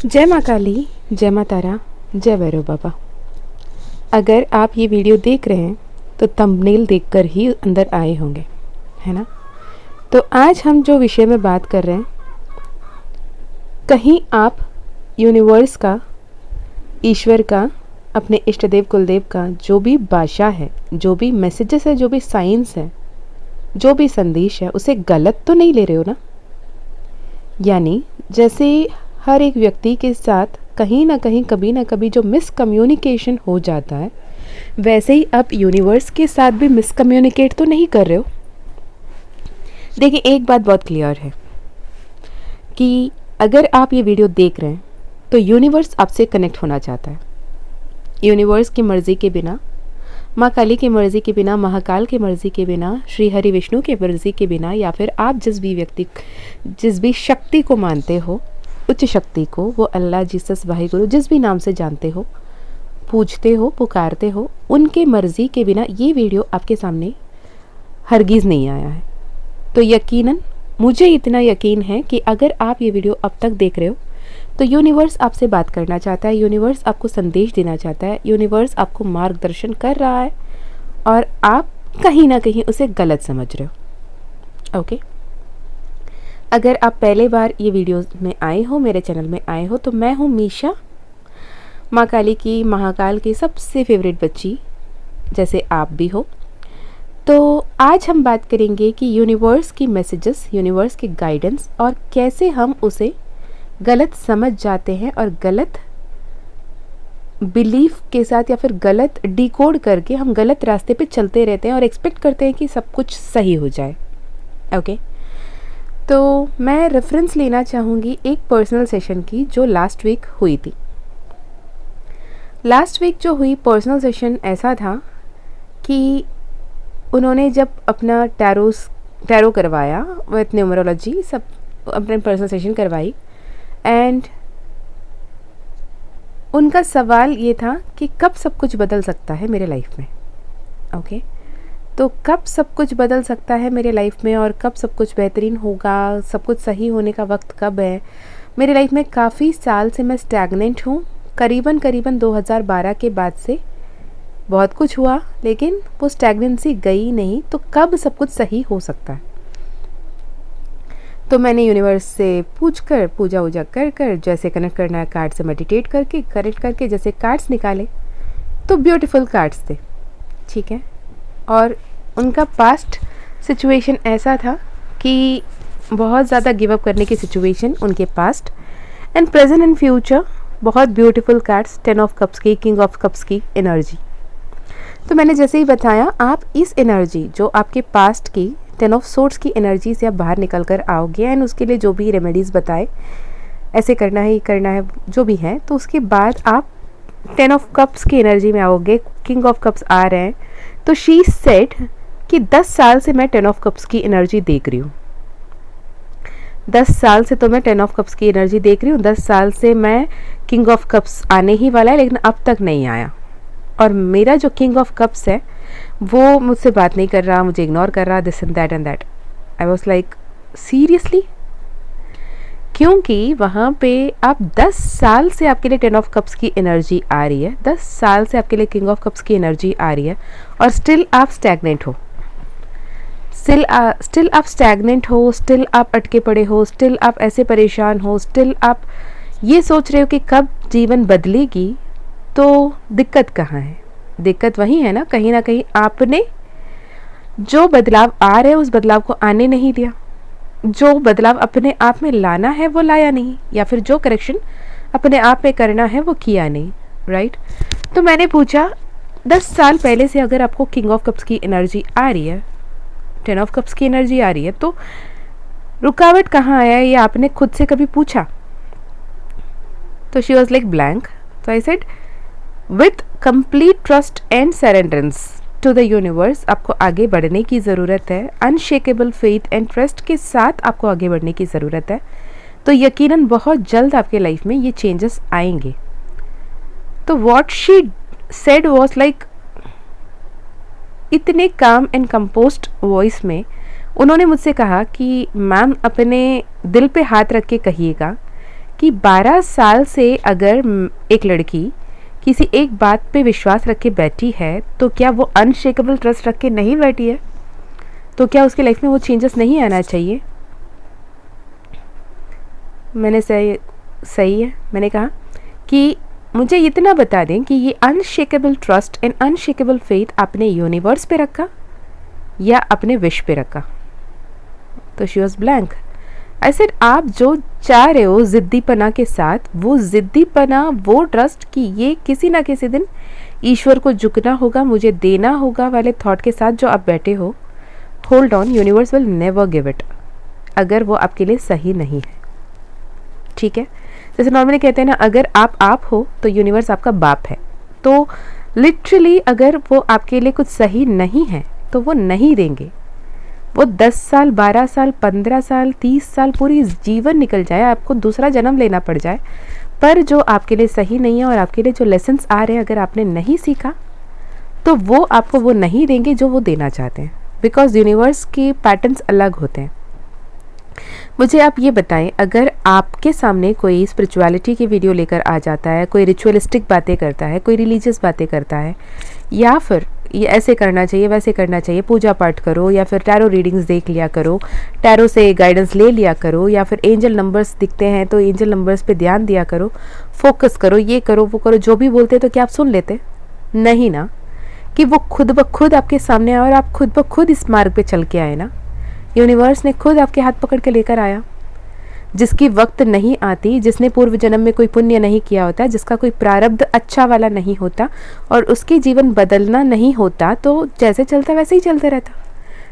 जय माँ काली, जय माँ तारा, जय भैरव बाबा। अगर आप ये वीडियो देख रहे हैं तो थंबनेल देखकर ही अंदर आए होंगे, है ना। तो आज हम जो विषय में बात कर रहे हैं, कहीं आप यूनिवर्स का, ईश्वर का, अपने इष्ट देव कुलदेव का जो भी भाषा है, जो भी मैसेजेस है, जो भी साइंस है, जो भी संदेश है, उसे गलत तो नहीं ले रहे हो ना। यानी जैसे हर एक व्यक्ति के साथ कहीं ना कहीं, कभी ना कभी जो मिसकम्युनिकेशन हो जाता है, वैसे ही आप यूनिवर्स के साथ भी मिसकम्युनिकेट तो नहीं कर रहे हो। देखिए, एक बात बहुत क्लियर है कि अगर आप ये वीडियो देख रहे हैं तो यूनिवर्स आपसे कनेक्ट होना चाहता है। यूनिवर्स की मर्ज़ी के बिना, माँ काली की मर्ज़ी के बिना, महाकाल की मर्ज़ी के बिना, श्री हरि विष्णु की मर्ज़ी के बिना, या फिर आप जिस भी शक्ति को मानते हो, उच्च शक्ति को, वो अल्लाह, जीसस, वाहिगुरु, जिस भी नाम से जानते हो, पूजते हो, पुकारते हो, उनके मर्ज़ी के बिना ये वीडियो आपके सामने हरगिज़ नहीं आया है। तो यकीनन मुझे इतना यकीन है कि अगर आप ये वीडियो अब तक देख रहे हो तो यूनिवर्स आपसे बात करना चाहता है, यूनिवर्स आपको संदेश देना चाहता है, यूनिवर्स आपको मार्गदर्शन कर रहा है और आप कहीं ना कहीं उसे गलत समझ रहे हो। ओके, अगर आप पहले बार ये वीडियो में आए हो, मेरे चैनल में आए हो, तो मैं हूँ मीशा, माँ काली की, महाकाल की सबसे फेवरेट बच्ची, जैसे आप भी हो। तो आज हम बात करेंगे कि यूनिवर्स की मैसेजेस, यूनिवर्स की गाइडेंस, और कैसे हम उसे गलत समझ जाते हैं और गलत बिलीफ के साथ या फिर गलत डिकोड करके हम गलत रास्ते पे चलते रहते हैं और एक्सपेक्ट करते हैं कि सब कुछ सही हो जाए। ओके, तो मैं रेफरेंस लेना चाहूँगी एक पर्सनल सेशन की जो लास्ट वीक हुई थी। लास्ट वीक जो हुई पर्सनल सेशन ऐसा था कि उन्होंने जब अपना टैरो करवाया विथ न्यूमरोलॉजी, सब अपने पर्सनल सेशन करवाई, एंड उनका सवाल ये था कि कब सब कुछ बदल सकता है मेरे लाइफ में। ओके, तो कब सब कुछ बदल सकता है मेरे लाइफ में और कब सब कुछ बेहतरीन होगा, सब कुछ सही होने का वक्त कब है। मेरे लाइफ में काफ़ी साल से मैं स्टैग्नेंट हूँ, करीबन 2012 के बाद से बहुत कुछ हुआ लेकिन वो स्टैग्नेंसी गई नहीं, तो कब सब कुछ सही हो सकता है। तो मैंने यूनिवर्स से पूछ कर, पूजा वूजा कर जैसे कनेक्ट करना है कार्ड से मेडिटेट करके, कनेक्ट करके जैसे कार्ड्स निकाले तो ब्यूटीफुल कार्ड्स थे, ठीक है। और उनका पास्ट सिचुएशन ऐसा था कि बहुत ज़्यादा गिव अप करने की सिचुएशन उनके past, and present and future बहुत ब्यूटीफुल कार्ड्स, 10 ऑफ कप्स की, किंग ऑफ कप्स की एनर्जी। तो मैंने जैसे ही बताया, आप इस एनर्जी जो आपके पास्ट की 10 ऑफ सोर्ड्स की एनर्जी से आप बाहर निकल कर आओगे, एंड उसके लिए जो भी रेमेडीज़ बताए, ऐसे करना है, ये करना है, जो भी है, तो उसके बाद आप 10 ऑफ कप्स की एनर्जी में आओगे, किंग ऑफ कप्स आ रहे हैं। तो शी सेड कि 10 साल से मैं 10 ऑफ कप्स की एनर्जी देख रही हूँ, 10 साल से तो मैं 10 ऑफ कप्स की एनर्जी देख रही हूँ, 10 साल से मैं किंग ऑफ कप्स आने ही वाला है लेकिन अब तक नहीं आया, और मेरा जो किंग ऑफ कप्स है वो मुझसे बात नहीं कर रहा, मुझे इग्नोर कर रहा, this and that. I was like seriously, क्योंकि वहाँ पे आप 10 साल से आपके लिए 10 ऑफ कप्स की एनर्जी आ रही है, 10 साल से आपके लिए किंग ऑफ कप्स की एनर्जी आ रही है, और स्टिल आप स्टैग्नेंट हो, स्टिल आप स्टैग्नेंट हो, स्टिल आप अटके पड़े हो, स्टिल आप ऐसे परेशान हो, स्टिल आप ये सोच रहे हो कि कब जीवन बदलेगी। तो दिक्कत कहाँ है? दिक्कत वही है ना कहीं आपने जो बदलाव आ रहे हैं उस बदलाव को आने नहीं दिया, जो बदलाव अपने आप में लाना है वो लाया नहीं, या फिर जो करेक्शन अपने आप में करना है वो किया नहीं, राइट। तो मैंने पूछा, 10 साल पहले से अगर आपको किंग ऑफ कप्स की एनर्जी आ रही है, 10 ऑफ कप्स की एनर्जी आ रही है, तो रुकावट कहाँ आया है, ये आपने खुद से कभी पूछा? तो शी वॉज लाइक ब्लैंक। तो I said, with complete trust and surrenderance to the universe आपको आगे बढ़ने की ज़रूरत है, अनशेकेबल फेथ एंड ट्रस्ट के साथ आपको आगे बढ़ने की ज़रूरत है। तो यकीनन बहुत जल्द आपके लाइफ में ये चेंजेस आएंगे। तो what she said was like, इतने काम एंड कंपोस्ट वॉइस में उन्होंने मुझसे कहा कि मैम अपने दिल पे हाथ रख के कहिएगा कि 12 साल से अगर एक लड़की किसी एक बात पे विश्वास रख के बैठी है तो क्या वो अनशेकेबल ट्रस्ट रख के नहीं बैठी है? तो क्या उसकी लाइफ में वो चेंजेस नहीं आना चाहिए? मैंने सही है, मैंने कहा कि मुझे इतना बता दें कि ये unshakeable trust and unshakeable faith आपने यूनिवर्स पे रखा या अपने विश पे रखा? तो she was blank. I said आप जो चाह रहे हो ज़िद्दीपना के साथ, वो ज़िद्दीपना, वो ट्रस्ट कि ये किसी ना किसी दिन ईश्वर को झुकना होगा, मुझे देना होगा वाले थॉट के साथ जो आप बैठे हो, hold on, universe will never give it अगर वो आपके लिए सही नहीं है। ठीक है, जैसे नॉर्मली कहते हैं ना, अगर आप हो तो यूनिवर्स आपका बाप है। तो लिटरली अगर वो आपके लिए कुछ सही नहीं है तो वो नहीं देंगे। वो 10 साल, 12 साल, 15 साल, 30 साल, पूरी जीवन निकल जाए, आपको दूसरा जन्म लेना पड़ जाए, पर जो आपके लिए सही नहीं है और आपके लिए जो लेसन्स आ रहे हैं अगर आपने नहीं सीखा तो वो आपको वो नहीं देंगे जो वो देना चाहते हैं, बिकॉज यूनिवर्स के पैटर्न्स अलग होते हैं। मुझे आप ये बताएं, अगर आपके सामने कोई स्पिरिचुअलिटी की वीडियो लेकर आ जाता है, कोई रिचुअलिस्टिक बातें करता है, कोई रिलीजियस बातें करता है, या फिर ये ऐसे करना चाहिए, वैसे करना चाहिए, पूजा पाठ करो, या फिर टैरो रीडिंग्स देख लिया करो, टैरो से गाइडेंस ले लिया करो, या फिर एंजल नंबर्स दिखते हैं तो एंजल नंबर्स पे ध्यान दिया करो, फोकस करो, ये करो, वो करो, जो भी बोलते तो क्या आप सुन लेते? नहीं ना। कि वो खुद ब खुद आपके सामने आए और आप खुद ब खुद इस मार्ग पे चल के आए ना। यूनिवर्स ने खुद आपके हाथ पकड़ के लेकर आया। जिसकी वक्त नहीं आती, जिसने पूर्व जन्म में कोई पुण्य नहीं किया होता, जिसका कोई प्रारब्ध अच्छा वाला नहीं होता और उसके जीवन बदलना नहीं होता, तो जैसे चलता वैसे ही चलते रहता।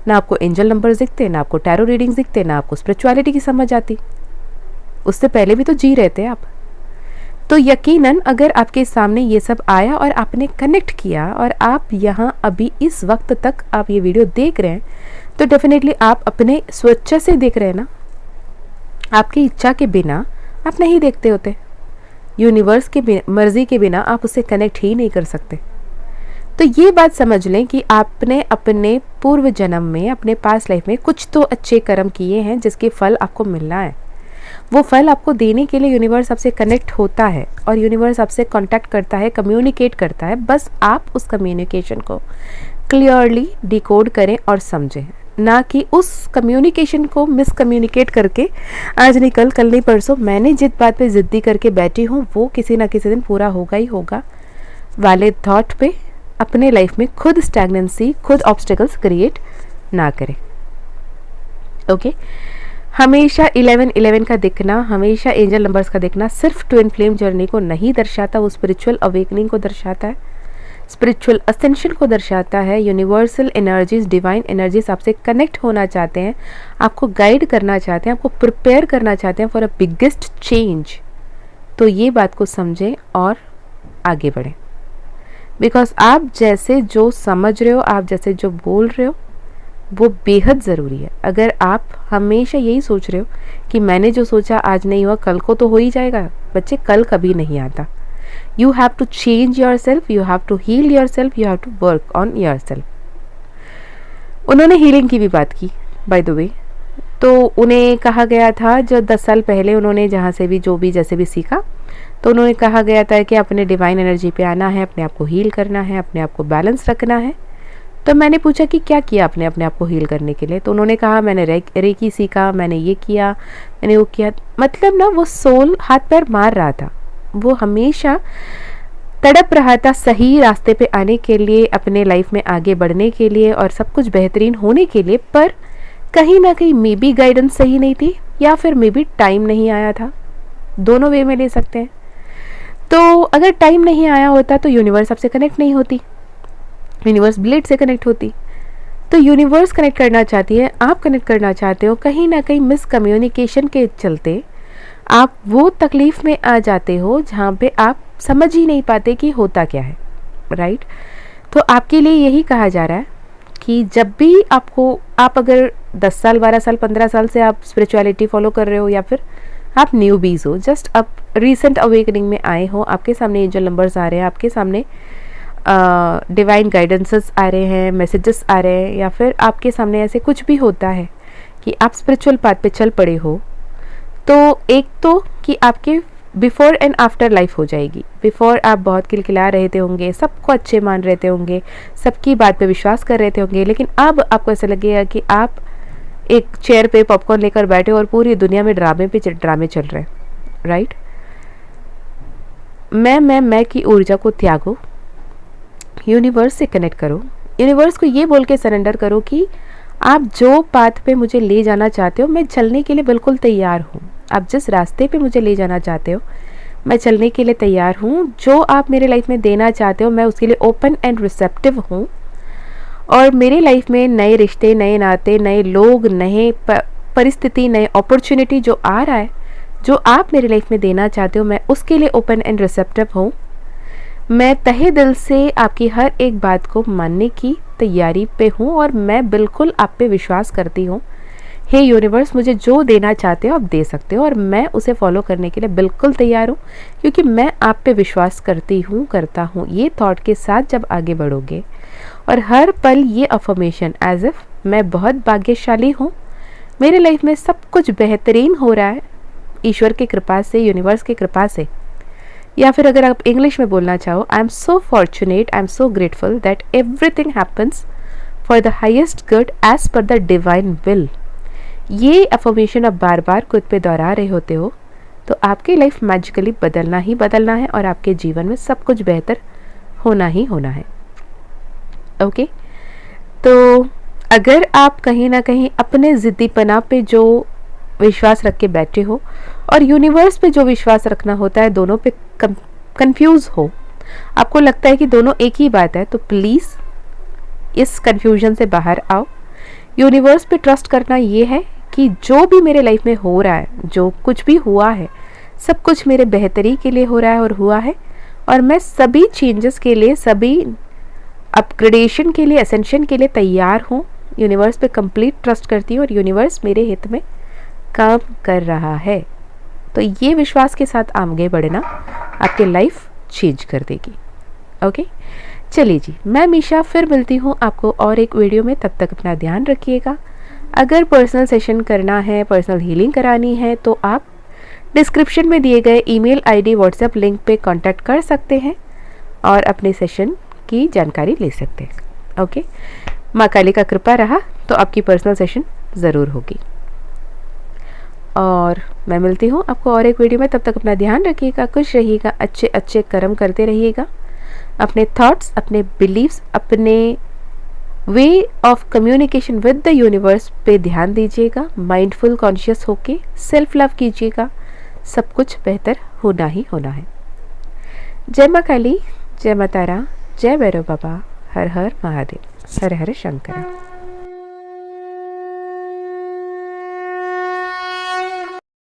ना आपको एंजल नंबर्स दिखते, ना आपको टैरो रीडिंग्स दिखते, ना आपको स्पिरिचुअलिटी की समझ आती। उससे पहले भी तो जी रहे थे आप। तो यकीनन अगर आपके सामने ये सब आया और आपने कनेक्ट किया और आप यहाँ अभी इस वक्त तक आप ये वीडियो देख रहे हैं, तो डेफिनेटली आप अपने स्वेच्छा से देख रहे हैं ना। आपकी इच्छा के बिना आप नहीं देखते होते। यूनिवर्स के मर्जी के बिना आप उससे कनेक्ट ही नहीं कर सकते। तो ये बात समझ लें कि आपने अपने पूर्व जन्म में, अपने पास लाइफ में कुछ तो अच्छे कर्म किए हैं जिसके फल आपको मिलना है। वो फल आपको देने के लिए यूनिवर्स आपसे कनेक्ट होता है और यूनिवर्स आपसे कांटेक्ट करता है, कम्युनिकेट करता है। बस आप उस कम्युनिकेशन को क्लियरली डिकोड करें और समझें, ना कि उस कम्युनिकेशन को मिसकम्युनिकेट करके आज नहीं कल, कल नहीं परसों, मैंने जिस बात पे ज़िद्दी करके बैठी हूँ वो किसी ना किसी दिन पूरा होगा ही होगा वाले थॉट पे अपने लाइफ में खुद स्टैग्नेंसी, खुद ऑब्स्टिकल्स क्रिएट ना करें। ओके, हमेशा 11-11 का दिखना, हमेशा एंजल नंबर्स का दिखना सिर्फ ट्विन फ्लेम जर्नी को नहीं दर्शाता, वो स्पिरिचुअल अवेकनिंग को दर्शाता है, स्पिरिचुअल असेंशन को दर्शाता है। यूनिवर्सल एनर्जीज, डिवाइन एनर्जीज आपसे कनेक्ट होना चाहते हैं, आपको गाइड करना चाहते हैं, आपको प्रिपेयर करना चाहते हैं फॉर अ बिगेस्ट चेंज। तो ये बात को समझें और आगे बढ़ें, बिकॉज आप जैसे जो समझ रहे हो, आप जैसे जो बोल रहे हो, वो बेहद ज़रूरी है। अगर आप हमेशा यही सोच रहे हो कि मैंने जो सोचा आज नहीं हुआ, कल को तो हो ही जाएगा, बच्चे कल कभी नहीं आता। You have to change yourself, you have to heal yourself, you have to work on yourself. उन्होंने हीलिंग की भी बात की बाय द वे। तो उन्हें कहा गया था, जो 10 साल पहले उन्होंने जहाँ से भी जो भी जैसे भी सीखा, तो उन्होंने कहा गया था कि अपने डिवाइन एनर्जी पे आना है, अपने आप को हील करना है, अपने आप को बैलेंस रखना है। तो मैंने पूछा कि क्या किया आपने अपने आप को हील करने के लिए? तो उन्होंने कहा मैंने रेकी सीखा, मैंने ये किया, मैंने वो किया। मतलब ना वो सोल हाथ पैर मार रहा था, वो हमेशा तड़प रहा था सही रास्ते पे आने के लिए, अपने लाइफ में आगे बढ़ने के लिए और सब कुछ बेहतरीन होने के लिए, पर कहीं ना कहीं मे बी गाइडेंस सही नहीं थी या फिर मे बी टाइम नहीं आया था। दोनों वे में ले सकते हैं। तो अगर टाइम नहीं आया होता तो यूनिवर्स आपसे कनेक्ट नहीं होती, यूनिवर्स ब्लेड से कनेक्ट होती। तो यूनिवर्स कनेक्ट करना चाहती है, आप कनेक्ट करना चाहते हो, कहीं ना कहीं मिसकम्युनिकेशन के चलते आप वो तकलीफ़ में आ जाते हो जहाँ पे आप समझ ही नहीं पाते कि होता क्या है, राइट। तो आपके लिए यही कहा जा रहा है कि जब भी आप अगर 10 साल, 12 साल, 15 साल से आप स्पिरिचुअलिटी फॉलो कर रहे हो या फिर आप न्यूबीज़ हो, जस्ट अब रिसेंट अवेकनिंग में आए हो, आपके सामने एंजल नंबर्स आ रहे हैं, आपके सामने डिवाइन गाइडेंसेस आ रहे हैं, मैसेजेस आ रहे हैं, या फिर आपके सामने ऐसे कुछ भी होता है कि आप स्पिरिचुअल पाथ पे चल पड़े हो, तो एक तो कि आपके बिफोर एंड आफ्टर लाइफ हो जाएगी। बिफोर आप बहुत खिलखिला रहे थे होंगे, सबको अच्छे मान रहे थे होंगे, सबकी बात पे विश्वास कर रहे थे होंगे, लेकिन अब आपको ऐसा लगेगा कि आप एक चेयर पे पॉपकॉर्न लेकर बैठे और पूरी दुनिया में ड्रामे पे ड्रामे चल रहे हैं, राइट। मैं की ऊर्जा को त्यागो, यूनिवर्स से कनेक्ट करो, यूनिवर्स को ये बोल के सरेंडर करो कि आप जो पाथ पे मुझे ले जाना चाहते हो मैं चलने के लिए बिल्कुल तैयार हूँ। आप जिस रास्ते पे मुझे ले जाना चाहते हो मैं चलने के लिए तैयार हूँ। जो आप मेरे लाइफ में देना चाहते हो मैं उसके लिए ओपन एंड रिसेप्टिव हूँ। और मेरे लाइफ में नए रिश्ते, नए नाते, नए लोग, नए परिस्थिति, नए अपॉर्चुनिटी जो आ रहा है, जो आप मेरे लाइफ में देना चाहते हो मैं उसके लिए ओपन एंड रिसेप्टिव हूँ। मैं तहे दिल से आपकी हर एक बात को मानने की तैयारी पे हूँ और मैं बिल्कुल आप पे विश्वास करती हूँ। हे यूनिवर्स, मुझे जो देना चाहते हो आप दे सकते हो और मैं उसे फॉलो करने के लिए बिल्कुल तैयार हूँ, क्योंकि मैं आप पे विश्वास करती हूँ, करता हूँ। ये थॉट के साथ जब आगे बढ़ोगे और हर पल ये अफर्मेशन एज इफ मैं बहुत भाग्यशाली हूँ, मेरे लाइफ में सब कुछ बेहतरीन हो रहा है ईश्वर की कृपा से, यूनिवर्स की कृपा से, या फिर अगर आप इंग्लिश में बोलना चाहो, I am so fortunate, I am so grateful that everything happens for the highest good as per the divine will. ये अफर्मेशन आप बार बार खुद पे दोहरा रहे होते हो तो आपकी लाइफ मैजिकली बदलना ही बदलना है और आपके जीवन में सब कुछ बेहतर होना ही होना है। ओके, तो अगर आप कहीं ना कहीं अपने ज़िद्दीपना पे जो विश्वास रख के बैठे हो और यूनिवर्स पे जो विश्वास रखना होता है, दोनों पे कंफ्यूज हो, आपको लगता है कि दोनों एक ही बात है, तो प्लीज़ इस कंफ्यूजन से बाहर आओ। यूनिवर्स पे ट्रस्ट करना ये है कि जो भी मेरे लाइफ में हो रहा है, जो कुछ भी हुआ है, सब कुछ मेरे बेहतरी के लिए हो रहा है और हुआ है, और मैं सभी चेंजेस के लिए, सभी अपग्रेडेशन के लिए, असेंशन के लिए तैयार हूँ। यूनिवर्स पे कंप्लीट ट्रस्ट करती हूँ और यूनिवर्स मेरे हित में काम कर रहा है। तो ये विश्वास के साथ आगे बढ़ना आपकी लाइफ चेंज कर देगी। ओके, चलिए जी, मैं मीशा फिर मिलती हूँ आपको और एक वीडियो में। तब तक अपना ध्यान रखिएगा। अगर पर्सनल सेशन करना है, पर्सनल हीलिंग करानी है, तो आप डिस्क्रिप्शन में दिए गए ईमेल आईडी, व्हाट्सएप लिंक पे कांटेक्ट कर सकते हैं और अपने सेशन की जानकारी ले सकते हैं। ओके, माँ काली का कृपा रहा तो आपकी पर्सनल सेशन ज़रूर होगी। और मैं मिलती हूँ आपको और एक वीडियो में। तब तक अपना ध्यान रखिएगा, खुश रहिएगा, अच्छे अच्छे कर्म करते रहिएगा, अपने थॉट्स, अपने बिलीव्स, अपने way of communication with the universe पे ध्यान दीजिएगा। माइंडफुल कॉन्शियस होके सेल्फ लव कीजिएगा। सब कुछ बेहतर होना ही होना है। जय माँ काली, जय माँ तारा, जय भैरव बाबा, हर हर महादेव, हर हर शंकर।